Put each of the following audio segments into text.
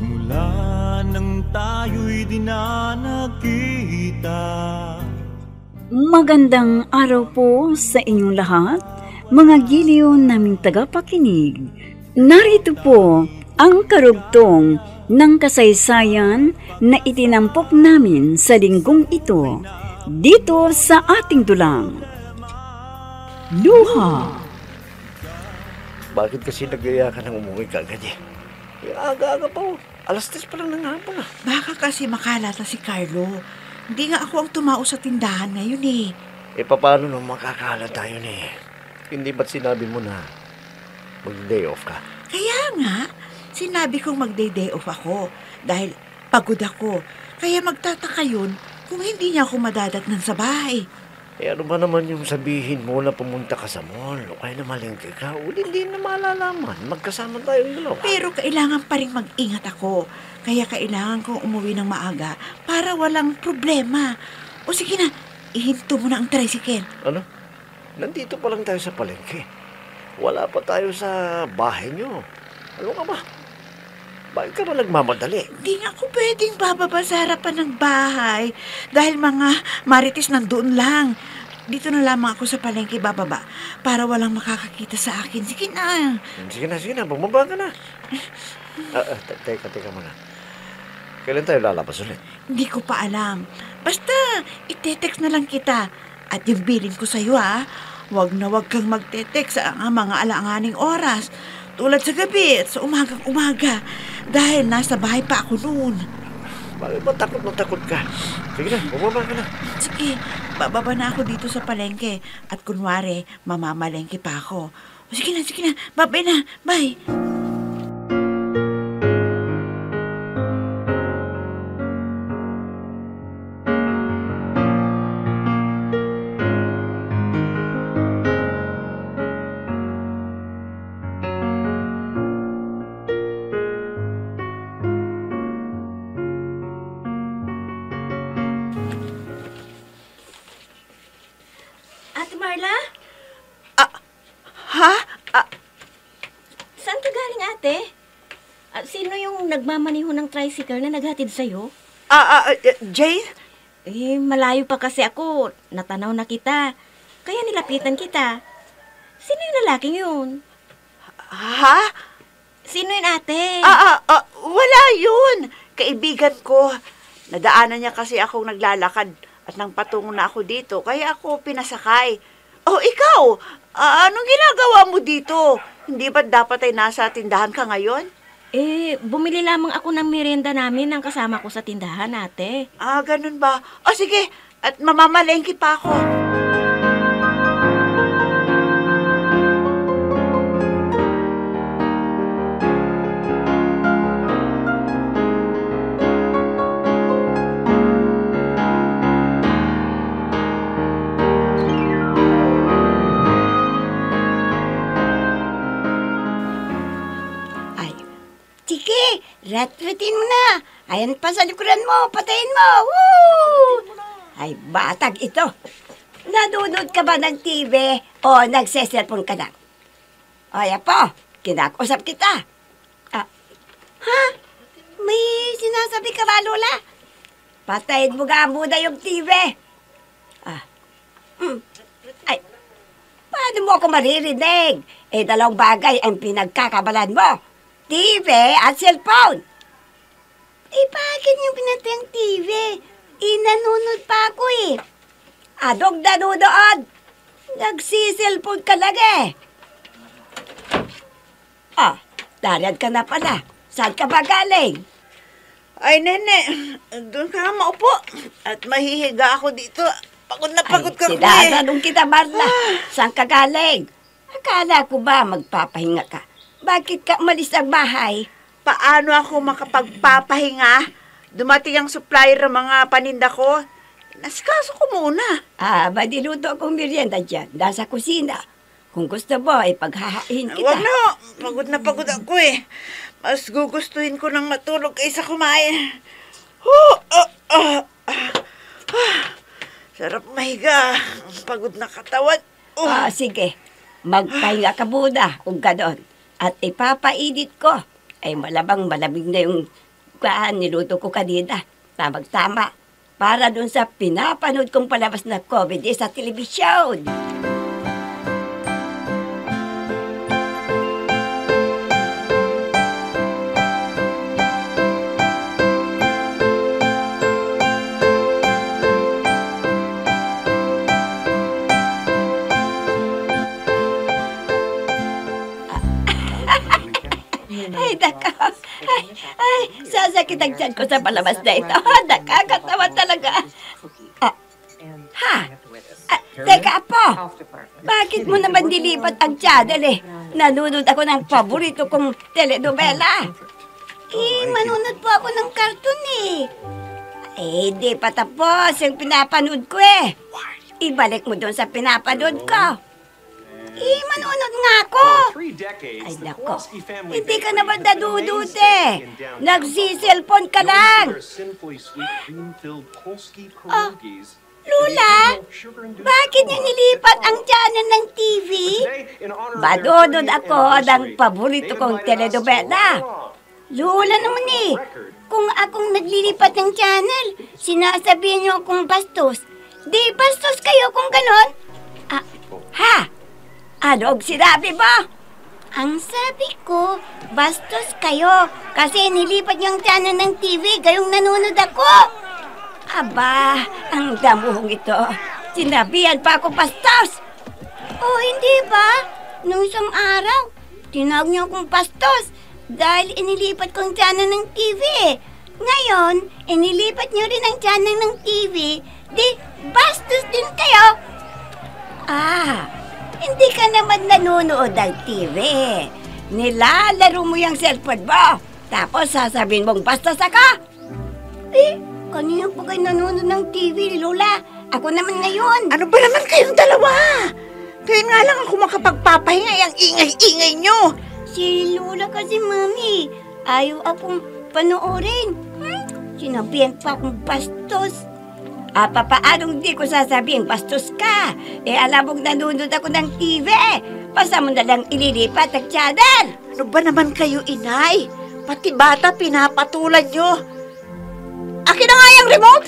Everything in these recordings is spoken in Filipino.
Mula nang tayo'y di na nagkita. Magandang araw po sa inyong lahat, mga giliw naming tagapakinig. Narito po ang karugtong ng kasaysayan na itinampok namin sa linggong ito, dito sa ating dulang. Luha. Bakit kasi nag-aya ka nang umuwi ka agad eh? Aga-aga pa oh. 10:00 pa lang ng hapon ah. Baka kasi makalata si Carlo. Hindi nga ako ang tumao sa tindahan ngayon eh. Eh, paano nung makakala tayo eh? Hindi ba't sinabi mo na mag-day off ka? Kaya nga, sinabi kong mag-day off ako dahil pagod ako. Kaya magtataka yun kung hindi niya ako madadatnan sa bahay. Eh, ano ba naman yung sabihin mo na pumunta ka sa mall o kaya na malingki ka? O hindi na malalaman. Magkasama tayong dalawa. Pero kailangan pa rin mag-ingat ako. Kaya kailangan kong umuwi ng maaga para walang problema. O sige na, ihinto mo na ang tricycle. Ano? Nandito pa lang tayo sa palengke. Wala pa tayo sa bahay nyo. Ano ka ba? Bakit ka ba nagmamadali? Hindi nga ako pwedeng bababa sa harapan ng bahay dahil mga marites nandoon lang. Dito na lamang ako sa palengke bababa para walang makakakita sa akin. Sige na. Sige na. Bumaba ka na. Teka muna. Kailan tayo lalabas ulit? Hindi ko pa alam. Basta, ite-text na lang kita. At yung bilin ko sa'yo wag na wag kang magte-text sa mga alanganing oras. Tulad sa gabi at sa umagang-umaga. Dahil nasa bahay pa ako noon. Bakit ba takot ka? Sige na, bumaba ka na. Sige, bababa na ako dito sa palengke. At kunwari, mamamalengke pa ako. Sige na. Babay na. Bye. Ate Marla? Ha? Saan ka galing, ate? Sino yung nagmamaniho ng tricycle na naghatid sa'yo? Jane? Malayo pa kasi ako. Natanaw na kita. Kaya nilapitan kita. Sino yung lalaking yun? Ha? Sino yun, ate? Wala yun. Kaibigan ko. Nadaanan niya kasi akong naglalakad at nang patungo na ako dito. Kaya ako pinasakay. Oh, ikaw? Anong ginagawa mo dito? Hindi ba dapat ay nasa tindahan ka ngayon? Bumili lamang ako ng merienda namin ng kasama ko sa tindahan, ate. Ganun ba? Sige. At mamamalengke pa ako. Sige, rat-ratin mo na. Ayan pa sa likuran mo, patayin mo. Woo! Ay, batag ito. Nanonood ka ba ng TV o nagseselfon ka lang? Ay, po, kinakusap kita. Ha? May sinasabi ka ba, Lola? Patayin mo nga muna yung TV. Ay, paano mo ako maririnig? Dalawang bagay ang pinagkakabalan mo. TV at cellphone. Bakit yung pinatay ang TV? Nanonood pa ako Adog nanonood. Nagsiselfone ka lang Daryan ka na pala. Saan ka ba galing? Ay, nene, doon ka nga maupo. At mahihiga ako dito. Pagod na pagod ka Sinatanong kita, Marla. Saan ka galing? Akala ko ba magpapahinga ka? Bakit ka umalis ng bahay? Paano ako makapagpapahinga? Dumating ang supplier ng mga paninda ko. Nasikaso ko muna. Madiluto akong merienda dyan. Nasa kusina. Kung gusto mo, paghahain kita. Wag na. Pagod na pagod ako Mas gugustuhin ko ng matulog kaysa kumain. Sarap mahiga. Pagod na katawan. Sige. Magpahinga ka muna kung ganon. At ipapainit ko. Malamang malamig na yung niluto ko kanina. Tamang-tama. Para dun sa pinapanood kong palabas na comedy sa telebisyon. Ay, nako. Sasakit ang tiyan ko sa palabas na ito. Nakakatawa talaga. Teka, Apo. Bakit mo naman dilipat ang channel eh? Nanonood ako ng paborito kong telenovela. Manunod po ako ng cartoon di pa tapos yung pinapanood ko eh. Ibalik mo doon sa pinapanood ko. Manunod nga ako. Ay, nako. Hindi ka naman nadudod eh. Nagsiselfon ka lang. Lola, bakit niyo nilipat ang channel ng TV? Manunod ako ng paborito kong telenovela. Lola naman kung akong naglilipat ng channel, sinasabihin niyo akong bastos. Di bastos kayo kung ganon? Ano ang sinabi mo? Ang sabi ko, bastos kayo kasi nilipat niyong channel ng TV gayong nanonood ako. Aba, ang damuhong ito. Sinabihan pa ako bastos. Hindi ba? Nung isang araw, tinawag niyo akong bastos dahil inilipat ko ang channel ng TV. Ngayon, inilipat niyo rin ang channel ng TV, di bastos din kayo. Hindi ka naman nanonood ng TV. Nilalaro mo yung cellphone mo. Tapos sasabihin mong bastos ako. Kanina pa kayo nanonood ng TV, Lola. Ako naman ngayon. Ano ba naman kayong dalawa? Kaya nga lang ako makapagpapahinga ang ingay-ingay nyo. Si Lola kasi, Mami. Ayaw akong panoorin. Sinabihan pa akong bastos. Papaanong di ko sasabihin, bastos ka? Alam mong nanonood ako ng TV. Basta mo na lang ililipat ang channel. Ano ba naman kayo, inay? Pati bata pinapatulan nyo. Akin na nga yung remote.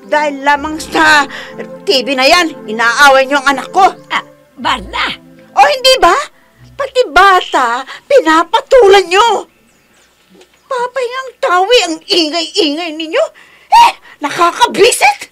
Dahil lamang sa TV na yan, inaaway nyo ang anak ko. Barla! Hindi ba? Pati bata, pinapatulan nyo. Papahingang tawi ang ingay-ingay ninyo. Nakakabwisit!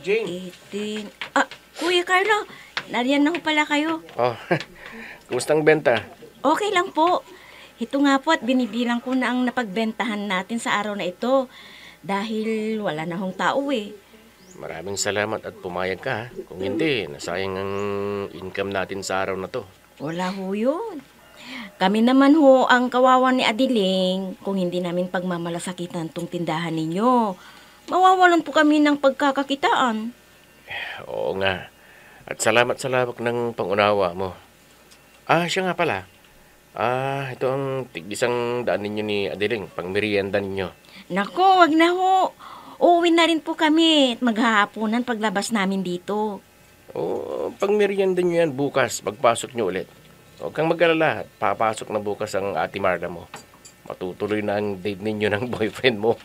Jane. 18. Kuya Carlo, nariyan na ho pala kayo. Kumusta ang benta? Okay lang po. Ito nga po at binibilang ko na ang napagbentahan natin sa araw na ito dahil wala na hong tao Maraming salamat at pumayag ka. Kung hindi, nasayang ang income natin sa araw na to. Wala ho yun. Kami naman ho ang kawawa ni Adiling kung hindi namin pagmamalasakitan tong tindahan ninyo. Mawawalan po kami ng pagkakakitaan. Oo nga. At salamat sa lawak ng pangunawa mo. Siya nga pala. Ito ang tig-isang daan ninyo ni Adiling, pang merienda ninyo. Nako, wag na ho. Uuwi na rin po kami at maghahaponan paglabas namin dito. Pang merienda nyo yan bukas, pagpasok nyo ulit. Huwag kang mag-alala, papasok na bukas ang ate Marda mo. Matutuloy na ang date ninyo ng boyfriend mo.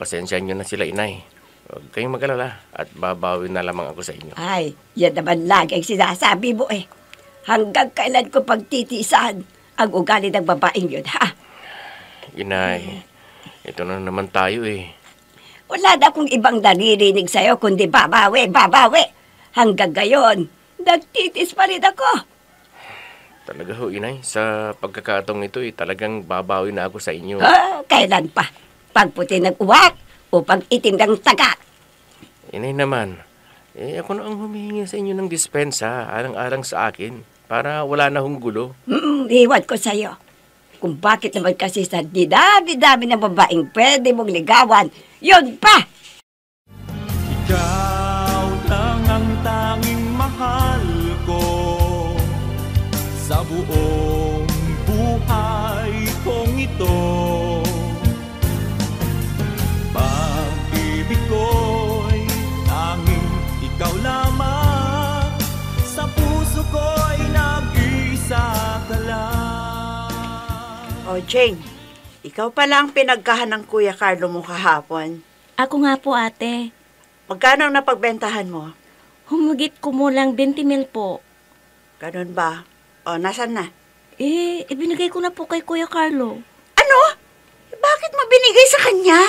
Pasensyahan nyo na sila, inay. Huwag kayong mag-alala at babawi na lamang ako sa inyo. Ay, yan naman lagi ang sinasabi mo Hanggang kailan ko pagtitiisan ang ugali ng babaeng yun, ha? Inay, ito na naman tayo Wala na akong ibang naririnig sa'yo kundi babawi. Hanggang gayon, nagtitis pa rin ako. Talaga ho, inay. Sa pagkakataong ito, talagang babawi na ako sa inyo. Kailan pa? Pag puti ng uwak o pag itim ng taga? Inay naman, ako na ang humihingi sa inyo ng dispensa, alang-alang sa akin, para wala na hong gulo. Iwan ko sa'yo. Kung bakit naman kasi sa dami-dami ng babaeng pwede mong ligawan, yun pa! Ikaw lang ang tanging mahal ko sa buong buhay kong ito. Pag-ibig ko'y tanging ikaw lamang, sa puso ko'y nag-isa ka lang. O Jane, ikaw pala ang pinagkahan ng Kuya Carlo mo kahapon. Ako nga po, ate. Magkano ang napagbentahan mo? Humigit kumulang 20 mil po. Ganun ba? O, nasan na? Ibinigay ko na po kay Kuya Carlo. Ano? Bakit mo binigay sa kanya?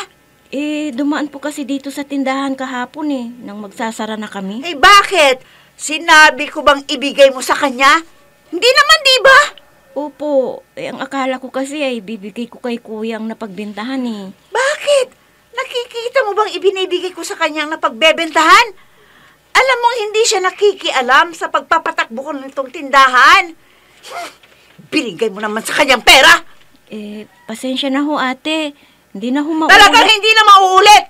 Dumaan po kasi dito sa tindahan kahapon nang magsasara na kami. Bakit? Sinabi ko bang ibigay mo sa kanya? Hindi naman, di ba? Opo, ang akala ko kasi ay bibigay ko kay Kuyang napagbentahan Bakit? Nakikita mo bang ibinibigay ko sa kanyang napagbebentahan? Alam mong hindi siya nakikialam sa pagpapatakbo ko nitong tindahan. Binigay mo naman sa kanyang pera. Pasensya na ho, ate. Hindi na ho mauulit. Talagang hindi na mauulit.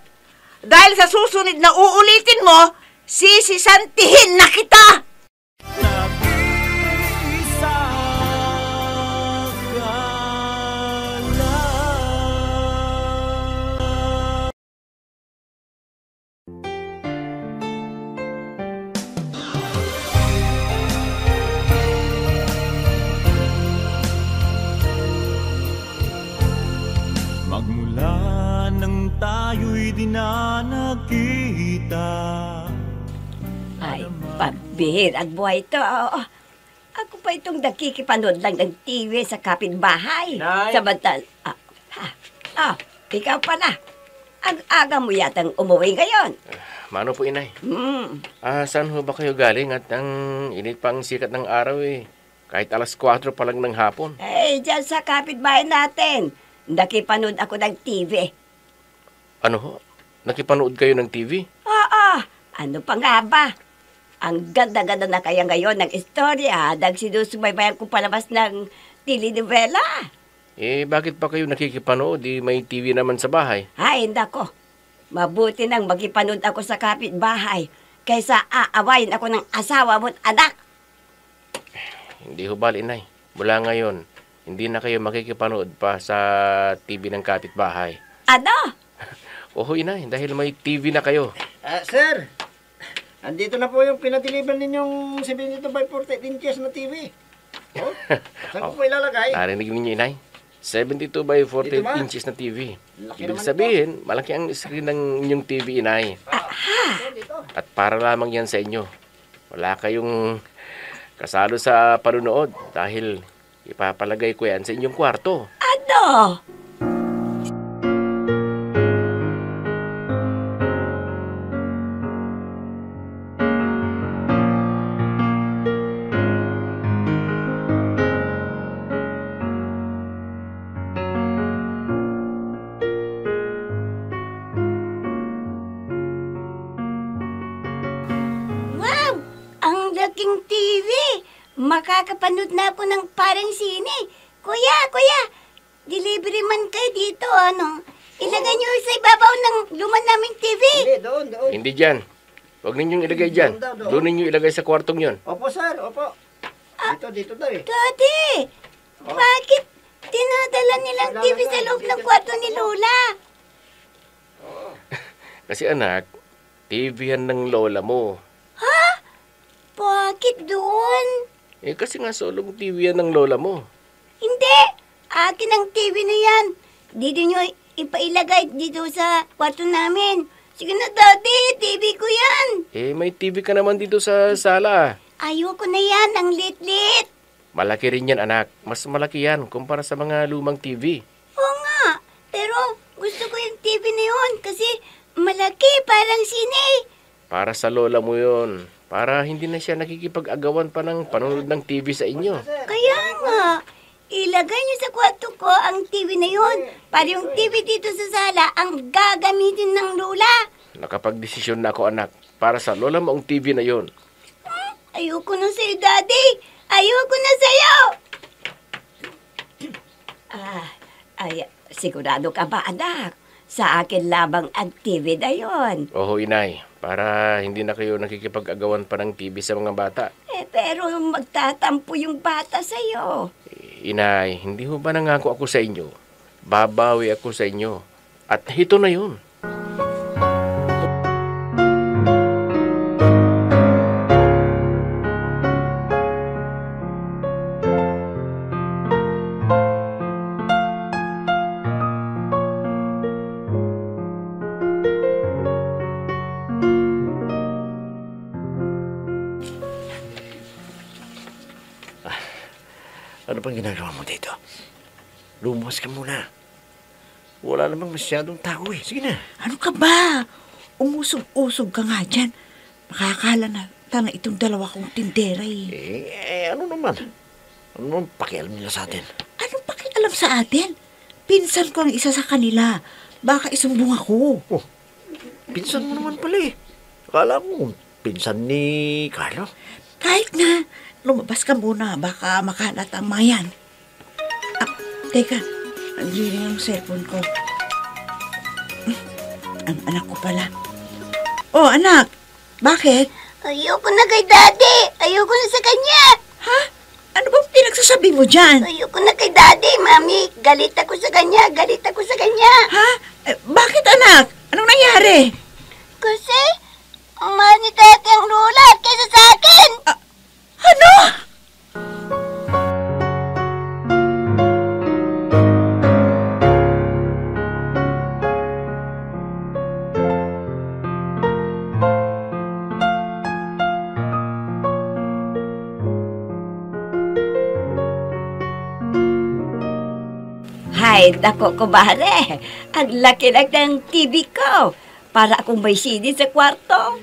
Dahil sa susunod na uulitin mo, sisisantihin na kita. Nag-isa ka lang. Magmula nang tayo'y di na nagkita. Ay, pambihir ang buhay ito. Ako pa itong nakikipanood lang ng TV sa kapitbahay. Nay! Samantal, ikaw pala. Ang aga mo yatang umuwi ngayon. Mano po, inay? Hmm, Saan ho ba kayo galing at ang init pang sikat ng araw Kahit alas 4 pa lang ng hapon. dyan sa kapitbahay natin. Nakipanood ako ng TV. Ano ho? Nakipanood kayo ng TV? Ano pa nga ba? Ang ganda-ganda na kaya ngayon ng istorya. Nagsinusubaybayan ko palabas ng telenovela. Bakit pa kayo nakikipanood? May TV naman sa bahay. Ay, nako. Mabuti nang magipanood ako sa kapitbahay kaysa aawayin ako ng asawa mo't anak. Hindi ho bali, inay. Mula ngayon, hindi na kayo makikipanood pa sa TV ng kapitbahay. Ano? Oho, inay, dahil may TV na kayo. Sir, andito na po yung pinadeliver ninyong 72 by 48 inches na TV. Saan ko po ilalagay? Narinig ninyo, inay? 72 by 48 Dito ba? inches na TV. Laki Ibig naman sabihin, malaki ang screen ng inyong TV, inay. Dito. At para lamang yan sa inyo. Wala kayong kasalo sa panunood dahil ipapalagay ko yan sa inyong kwarto. Ano? Wow! Ang laking TV! Makakapanood na ako ng parang sine. Kuya, delivery man kayo dito, ano? Ilagay niyo sa ibabaw ng luman naming TV. Hindi, doon. Hindi dyan. Huwag ninyong ilagay dyan. Doon ninyo ilagay sa kwartong yon. Opo, sir, opo. Dito daw eh. Daddy, bakit tinadala nilang TV sa loob ng kwarto ni Lola? Kasi anak, TV yan ng lola mo. Bakit doon? Kasi nga solong TV yan ng lola mo. Hindi, akin ang TV na yan. Dito nyo ipailagay dito sa kwarto namin. Sige na, Daddy, TV ko yan. May TV ka naman dito sa sala. Ayoko na yan, ang lit-lit. Malaki rin yan, anak. Mas malaki yan kumpara sa mga lumang TV. Oo nga, pero gusto ko yung TV na yun kasi malaki, parang sine. Para sa lola mo yon. para hindi na siya nakikipag-agawan pa ng panonood ng TV sa inyo. Kaya nga, ilagay niyo sa kwarto ko ang TV na yun. Para yung TV dito sa sala ang gagamitin ng lola. Nakapag-desisyon na ako, anak, para sa lola mo ang TV na yon. Ayoko na sa'yo, Daddy. Ayoko na sa'yo. Sigurado ka ba, anak? Sa akin labang ang TV na yun. Oo, inay, para hindi na kayo nakikipag-agawan pa ng TV sa mga bata. Pero magtatampo yung bata sa'yo. Inay, hindi ho ba nangako ako sa inyo? Babawi ako sa inyo. At ito na yun. Ano pang ginagawa mo dito? Lumuwas ka muna. Wala namang masyadong tao eh. Sige na. Ano ka ba? Umusog-usog ka nga dyan. Makakala na itong dalawa kong tindera eh. Ano naman? Ano naman pakialam nila sa atin? Anong pakialam sa atin? Pinsan ko ang isa sa kanila. Baka isumbong ako. Oh, pinsan mo naman pala eh. Akala mo, pinsan ni Carlo. Kahit na, lumabas ka muna. Baka makalat ang mga yan. Teka. Nandiyan ang cellphone ko. Ang anak ko pala. Oh, anak. Bakit? Ayoko na kay Daddy. Ayoko na sa kanya. Ha? Ano bang pinagsasabi mo dyan? Ayoko na kay Daddy, Mami. Galit ako sa kanya. Galit ako sa kanya. Ha? Bakit, anak? Anong nangyari? Kasi, ang mahal ni Daddy ang lola kaysa sa akin. Ano? Ay, dako ko bahare. Ang laki-laki ng TV ko. Para akong may CD sa kwarto.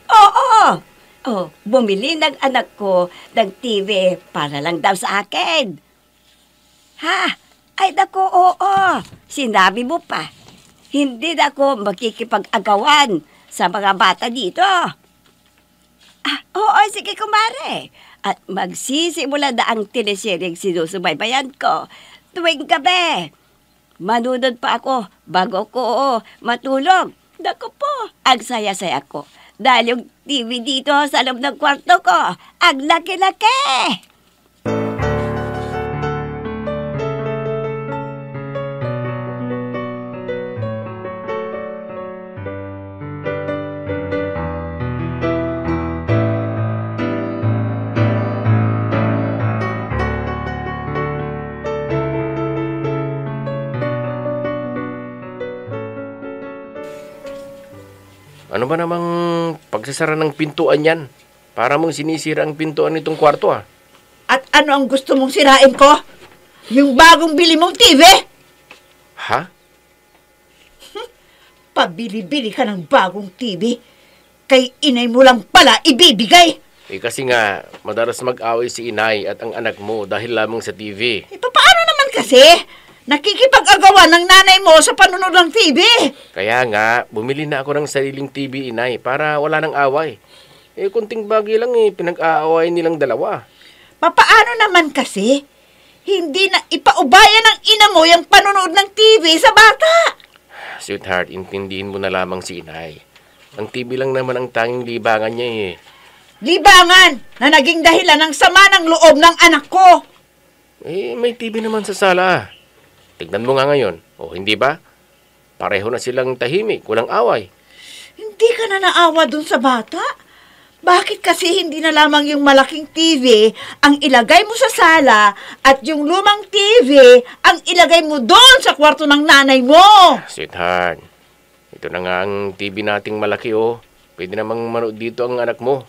Oo. Oh, bumili ng anak ko ng TV para lang daw sa akin. Ha? Ay, dako, oo. Sinabi mo pa. Hindi na ako makikipag-agawan sa mga bata dito. Oo, sige kumare. At magsisimula na ang teleseryeng sinusubaybayan ko tuwing gabi. Manunod pa ako bago ko matulog. Naku po, ang saya-saya ko. Dahil yung TV dito sa loob ng kwarto ko, ang laki-laki. Ano ba namang pagsasara ng pintuan yan? Para mong sinisira ang pintuan nitong kwarto ah. At ano ang gusto mong sirain ko? Yung bagong bili mong TV? Ha? Pabili-bili ka ng bagong TV. Kay inay mo lang pala ibibigay. Kasi nga, madalas mag-away si inay at ang anak mo dahil lamang sa TV. Paano naman kasi? Nakikipag-agawan ng nanay mo sa panunod ng TV. Kaya nga, bumili na ako ng sariling TV, inay, para wala nang away. Kunting bagay lang pinag-aaway nilang dalawa. Paano naman kasi? Hindi na ipaubayan ng ina mo yung panunod ng TV sa bata. Sweetheart, intindihin mo na lamang si inay. Ang TV lang naman ang tanging libangan niya Libangan na naging dahilan ng sama ng loob ng anak ko. May TV naman sa sala. Tignan mo nga ngayon. O hindi ba? Pareho na silang tahimik, walang away. Hindi ka na naawa dun sa bata? Bakit kasi hindi na lamang yung malaking TV ang ilagay mo sa sala at yung lumang TV ang ilagay mo doon sa kwarto ng nanay mo? Sweetheart, ito na nga ang TV nating malaki Pwede namang manood dito ang anak mo.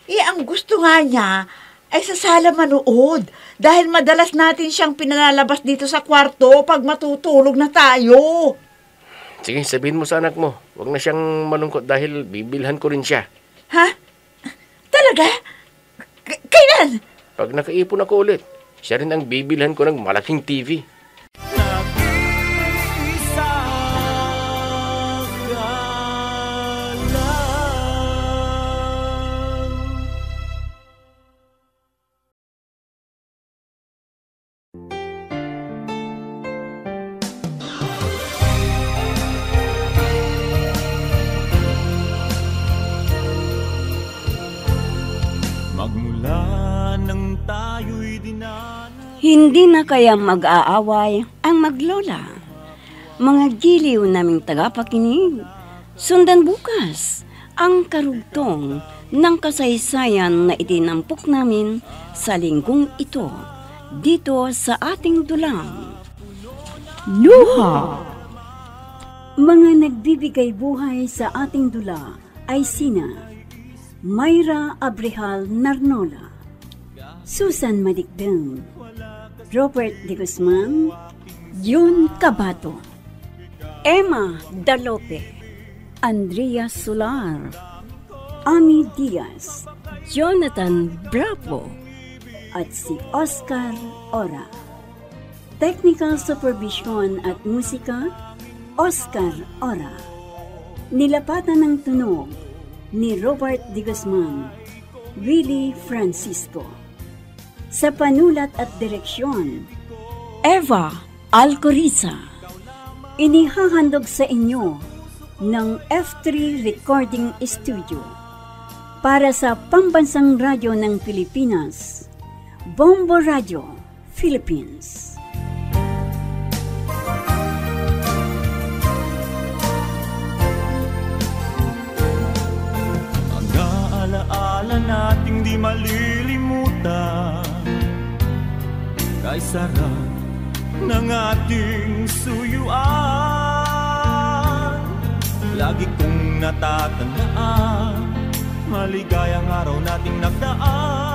Ang gusto nga niya ay sa sala manood dahil madalas natin siyang pinalalabas dito sa kwarto pag matutulog na tayo. Sige, sabihin mo sa anak mo. Huwag na siyang malungkot dahil bibilhan ko rin siya. Ha? Talaga? Kailan? Pag nakaipon ako ulit, siya rin ang bibilhan ko ng malaking TV. Nag-iisa ka lang. Magmula nang tayo'y dinana. Hindi na kaya mag-aaway ang maglola. Mga giliw naming tagapakinig, sundan bukas ang karugtong ng kasaysayan na itinampok namin sa linggong ito dito sa ating dulang. Luha! Mga nagbibigay buhay sa ating dula ay sina Mayra Abrehal Narnola, Susan Madikdem, Robert De Guzman, Jun Cabato, Emma Dalope, Andrea Solar, Ami Diaz, Jonathan Bravo, at si Oscar Ora. Technical Supervision at Musika, Oscar Ora. Nilapatan ng tunog ni Robert De Guzman, Willie Francisco. Sa panulat at direksyon, Eva Alcoriza. Inihahandog sa inyo ng F3 Recording Studio para sa Pambansang Radyo ng Pilipinas, Bombo Radio, Philippines. Alaala nating di malilimutan, kay sarap ng ating suyuan. Lagi kong natatandaan, maligayang araw nating nagdaan.